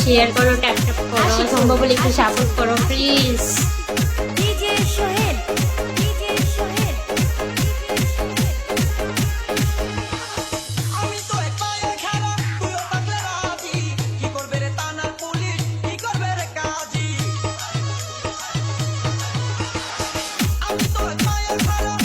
Share করো, tap tap করো, সম্ভব হলে একটু সাপোর্ট করো please. DJ Sohel, DJ Sohel. আমি তো এক পায়ের খেলা, তুইও থাকলে রাজি। কি করবে রে থানার পুলিশ, কি করবে রে কাজী? আমি তো এক পায়ের খেলা,